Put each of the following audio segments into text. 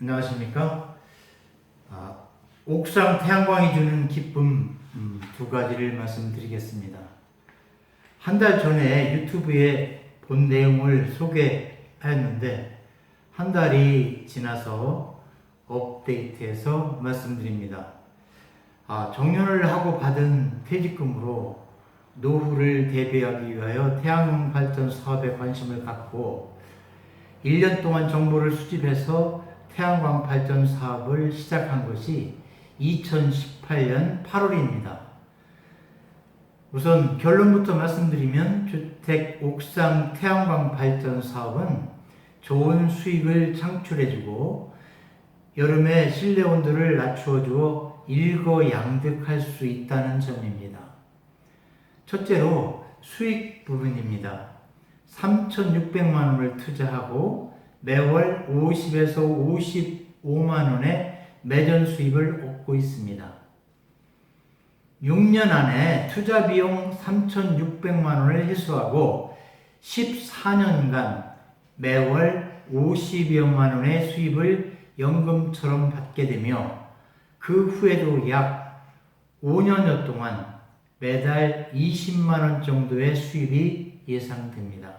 안녕하십니까? 옥상 태양광이 주는 기쁨 두 가지를 말씀드리겠습니다. 한 달 전에 유튜브에 본 내용을 소개하였는데 한 달이 지나서 업데이트해서 말씀드립니다. 정년을 하고 받은 퇴직금으로 노후를 대비하기 위하여 태양광 발전 사업에 관심을 갖고 1년 동안 정보를 수집해서 태양광 발전 사업을 시작한 것이 2018년 8월입니다. 우선 결론부터 말씀드리면 주택 옥상 태양광 발전 사업은 좋은 수익을 창출해주고 여름에 실내 온도를 낮추어주어 일거양득할 수 있다는 점입니다. 첫째로 수익 부분입니다. 3,600만 원을 투자하고 매월 50에서 55만 원의 매전 수입을 얻고 있습니다. 6년 안에 투자 비용 3,600만 원을 회수하고 14년간 매월 50여만 원의 수입을 연금처럼 받게 되며 그 후에도 약 5년여 동안 매달 20만 원 정도의 수입이 예상됩니다.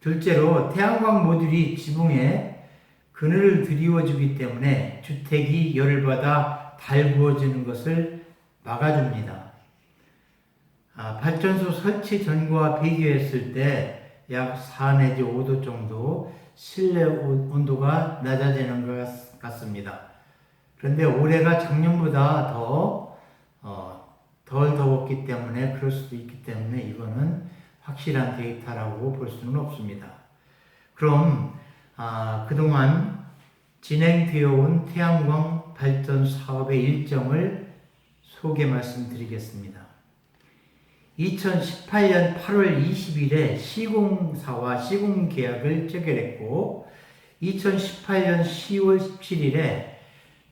둘째로 태양광 모듈이 지붕에 그늘을 드리워주기 때문에 주택이 열을 받아 달구어지는 것을 막아줍니다. 발전소 설치 전과 비교했을 때 약 4 내지 5도 정도 실내 온도가 낮아지는 것 같습니다. 그런데 올해가 작년보다 덜 더웠기 때문에 그럴 수도 있기 때문에 이거는 확실한 데이터라고 볼 수는 없습니다. 그럼 그동안 진행되어 온 태양광 발전 사업의 일정을 소개 말씀드리겠습니다. 2018년 8월 20일에 시공사와 시공계약을 체결했고 2018년 10월 17일에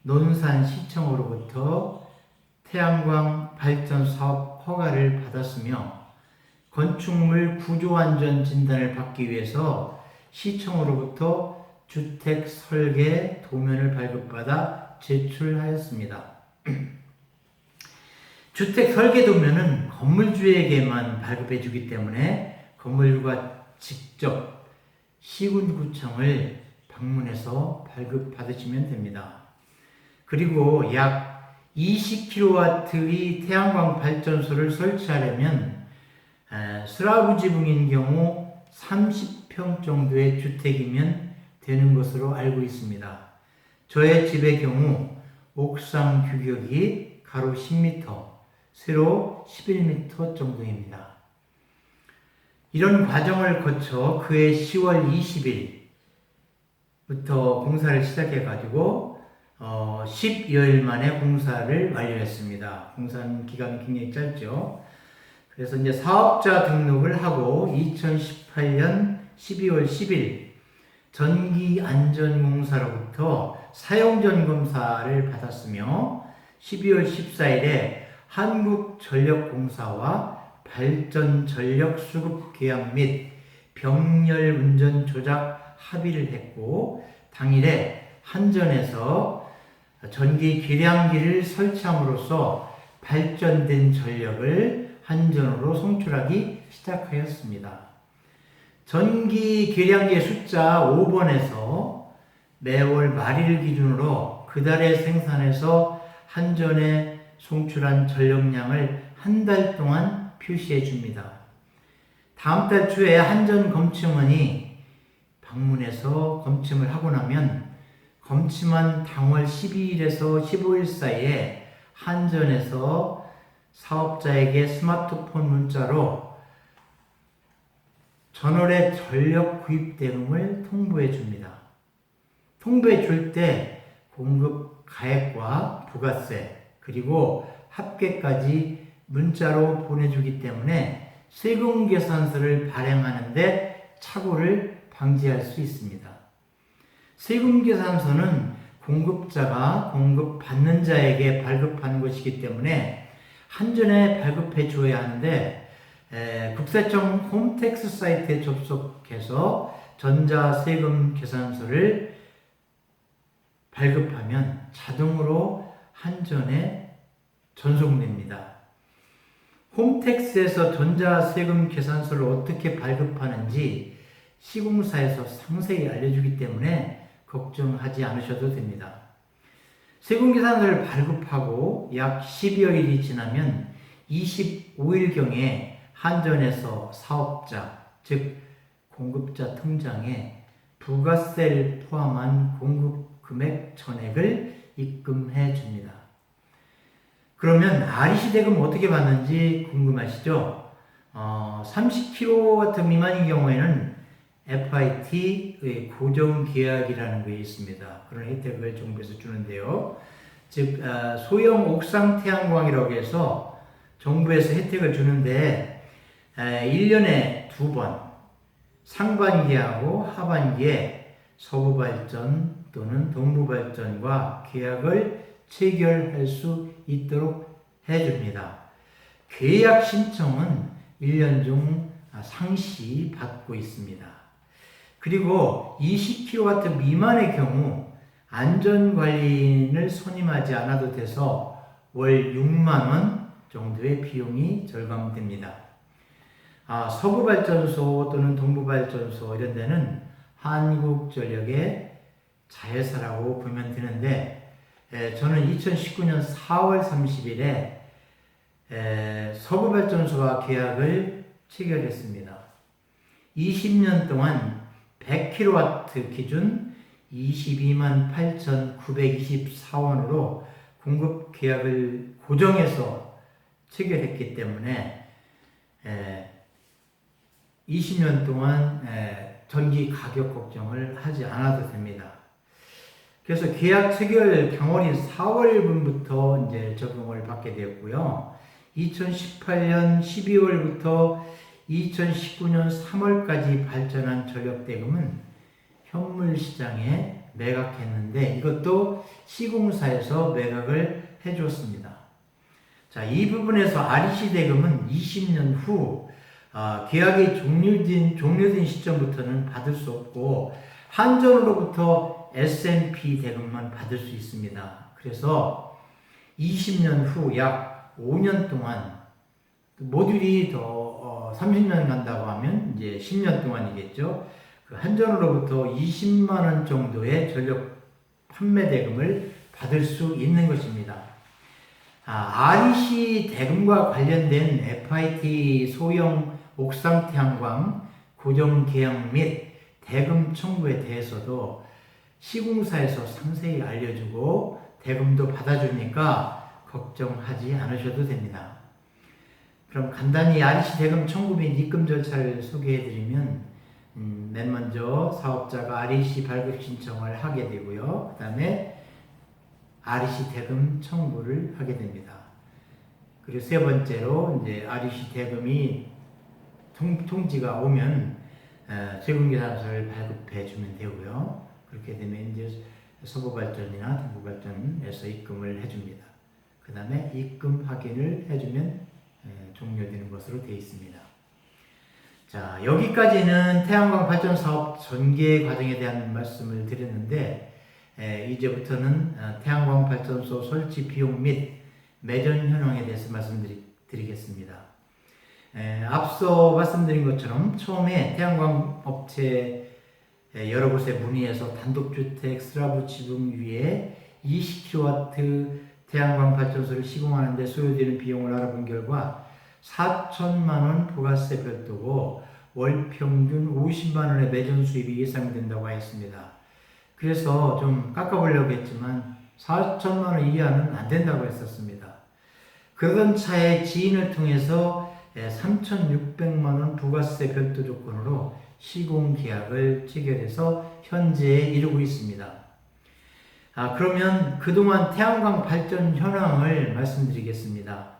논산시청으로부터 태양광 발전 사업 허가를 받았으며 건축물 구조안전 진단을 받기 위해서 시청으로부터 주택 설계 도면을 발급받아 제출하였습니다. 주택 설계 도면은 건물주에게만 발급해주기 때문에 건물주가 직접 시군구청을 방문해서 발급받으시면 됩니다. 그리고 약 20kW의 태양광 발전소를 설치하려면 슬라브 지붕인 경우 30평 정도의 주택이면 되는 것으로 알고 있습니다. 저의 집의 경우 옥상 규격이 가로 10m, 세로 11m 정도입니다. 이런 과정을 거쳐 그해 10월 20일부터 공사를 시작해가지고 10여일 만에 공사를 완료했습니다. 공사는 기간이 굉장히 짧죠. 그래서 이제 사업자 등록을 하고 2018년 12월 10일 전기안전공사로부터 사용점검사를 받았으며 12월 14일에 한국전력공사와 발전전력수급계약 및 병렬운전 조작 합의를 했고 당일에 한전에서 전기 계량기를 설치함으로써 발전된 전력을 한전으로 송출하기 시작하였습니다. 전기 계량기의 숫자 5번에서 매월 말일 기준으로 그달에 생산해서 한전에 송출한 전력량을 한 달 동안 표시해 줍니다. 다음 달 초에 한전 검침원이 방문해서 검침을 하고 나면 검침한 당월 12일에서 15일 사이에 한전에서 사업자에게 스마트폰 문자로 전월의 전력 구입 대금을 통보해 줍니다. 통보해 줄 때 공급 가액과 부가세 그리고 합계까지 문자로 보내주기 때문에 세금 계산서를 발행하는데 착오를 방지할 수 있습니다. 세금 계산서는 공급자가 공급받는 자에게 발급하는 것이기 때문에 한전에 발급해 줘야 하는데 국세청 홈택스 사이트에 접속해서 전자세금 계산서를 발급하면 자동으로 한전에 전송됩니다. 홈택스에서 전자세금 계산서를 어떻게 발급하는지 시공사에서 상세히 알려주기 때문에 걱정하지 않으셔도 됩니다. 세금계산서를 발급하고 약 10여일이 지나면 25일경에 한전에서 사업자, 즉 공급자 통장에 부가세를 포함한 공급금액 전액을 입금해 줍니다. 그러면 REC 대금 어떻게 받는지 궁금하시죠? 30kW 미만인 경우에는 FIT의 고정계약이라는 게 있습니다. 그런 혜택을 정부에서 주는데요. 즉 소형 옥상 태양광이라고 해서 정부에서 혜택을 주는데 1년에 2번 상반기하고 하반기에 서부발전 또는 동부발전과 계약을 체결할 수 있도록 해줍니다. 계약 신청은 1년 중 상시 받고 있습니다. 그리고 20kW 미만의 경우 안전관리인을 선임하지 않아도 돼서 월 6만원 정도의 비용이 절감됩니다. 서부발전소 또는 동부발전소 이런 데는 한국전력의 자회사라고 보면 되는데 저는 2019년 4월 30일에 서부발전소와 계약을 체결했습니다. 20년 동안 100kW 기준 22만 8,924원으로 공급 계약을 고정해서 체결했기 때문에 20년 동안 전기 가격 걱정을 하지 않아도 됩니다. 그래서 계약 체결 당월인 4월분부터 이제 적용을 받게 되었고요. 2018년 12월부터 2019년 3월까지 발전한 전력대금은 현물시장에 매각했는데 이것도 시공사에서 매각을 해줬습니다. 자, 이 부분에서 REC 대금은 20년 후 계약이 종료된 시점부터는 받을 수 없고 한전으로부터 S&P 대금만 받을 수 있습니다. 그래서 20년 후 약 5년 동안 모듈이 더 30년 간다고 하면 이제 10년 동안이겠죠. 그 한전으로부터 20만 원 정도의 전력 판매 대금을 받을 수 있는 것입니다. REC 대금과 관련된 FIT 소형 옥상 태양광 고정 계약 및 대금 청구에 대해서도 시공사에서 상세히 알려주고 대금도 받아주니까 걱정하지 않으셔도 됩니다. 그럼 간단히 REC 대금 청구 및 입금 절차를 소개해드리면 맨 먼저 사업자가 REC 발급 신청을 하게 되고요. 그 다음에 REC 대금 청구를 하게 됩니다. 그리고 세 번째로 이제 REC 대금이 통지가 오면 세금계산서를 발급해 주면 되고요. 그렇게 되면 이제 서부발전이나 동부발전에서 입금을 해줍니다. 그 다음에 입금 확인을 해주면 종료되는 것으로 되어 있습니다. 자, 여기까지는 태양광 발전 사업 전개 과정에 대한 말씀을 드렸는데 이제부터는 태양광 발전소 설치 비용 및 매전 현황에 대해서 말씀드리겠습니다. 앞서 말씀드린 것처럼 처음에 태양광 업체 여러 곳에 문의해서 단독주택 슬라브 지붕 위에 20kW 태양광 발전소를 시공하는 데 소요되는 비용을 알아본 결과 4천만 원 부가세 별도고 월 평균 50만 원의 매전 수입이 예상된다고 하였습니다. 그래서 좀 깎아보려고 했지만 4천만 원 이하는 안 된다고 했었습니다. 그러던 차에 지인을 통해서 3,600만 원 부가세 별도 조건으로 시공 계약을 체결해서 현재에 이르고 있습니다. 그러면 그동안 태양광 발전 현황을 말씀드리겠습니다.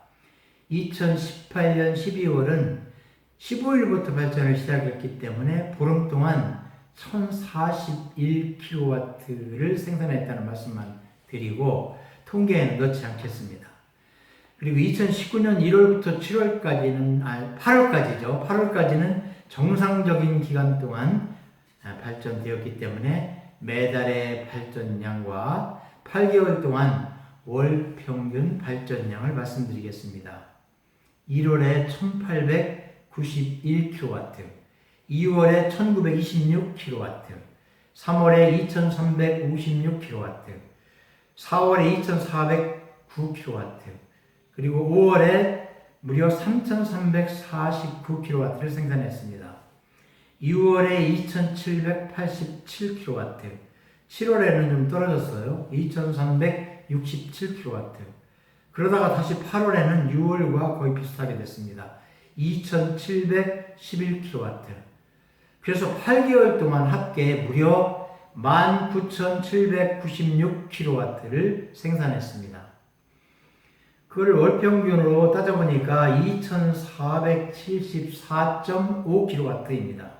2018년 12월은 15일부터 발전을 시작했기 때문에 보름 동안 1041kW를 생산했다는 말씀만 드리고 통계에는 넣지 않겠습니다. 그리고 2019년 1월부터 8월까지는 정상적인 기간 동안 발전되었기 때문에 매달의 발전량과 8개월 동안 월 평균 발전량을 말씀드리겠습니다. 1월에 1891kW, 2월에 1926kW, 3월에 2356kW, 4월에 2409kW, 그리고 5월에 무려 3349kW를 생산했습니다. 6월에 2787kW, 7월에는 좀 떨어졌어요. 2367kW. 그러다가 다시 8월에는 6월과 거의 비슷하게 됐습니다. 2711kW. 그래서 8개월 동안 합계 무려 19,796kW를 생산했습니다. 그걸 월평균으로 따져보니까 2,474.5kW입니다.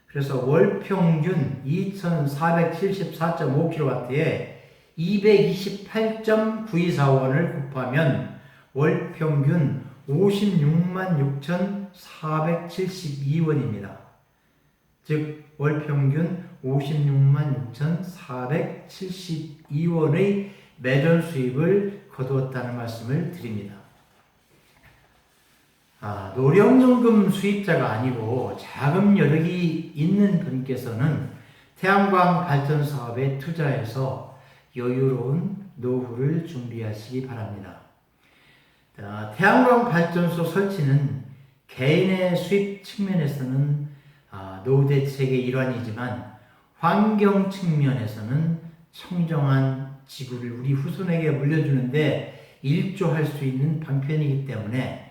그래서 월평균 2,474.5kW에 228.924원을 곱하면 월평균 566,472원입니다. 즉 월평균 566,472원의 매년 수입을 거두었다는 말씀을 드립니다. 노령연금 수입자가 아니고 자금 여력이 있는 분께서는 태양광 발전 사업에 투자해서 여유로운 노후를 준비하시기 바랍니다. 태양광 발전소 설치는 개인의 수입 측면에서는 노후 대책의 일환이지만 환경 측면에서는 청정한 지구를 우리 후손에게 물려주는데 일조할 수 있는 방편이기 때문에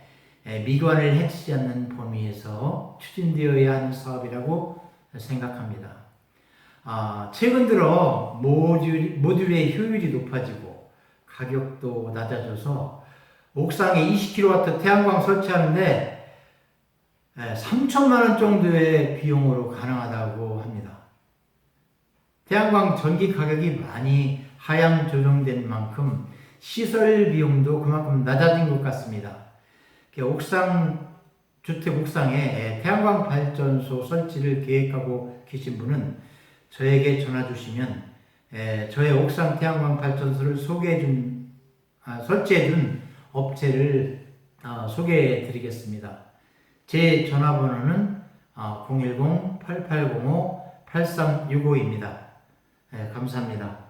미관을 해치지 않는 범위에서 추진되어야 하는 사업이라고 생각합니다. 최근 들어 모듈의 효율이 높아지고 가격도 낮아져서 옥상에 20kW 태양광 설치하는데 3천만 원 정도의 비용으로 가능하다고 합니다. 태양광 전기 가격이 많이 하향 조정된 만큼 시설 비용도 그만큼 낮아진 것 같습니다. 주택 옥상에 태양광 발전소 설치를 계획하고 계신 분은 저에게 전화 주시면 저의 옥상 태양광 발전소를 설치해준 업체를 소개해 드리겠습니다. 제 전화번호는 010-8805-8365입니다. 감사합니다.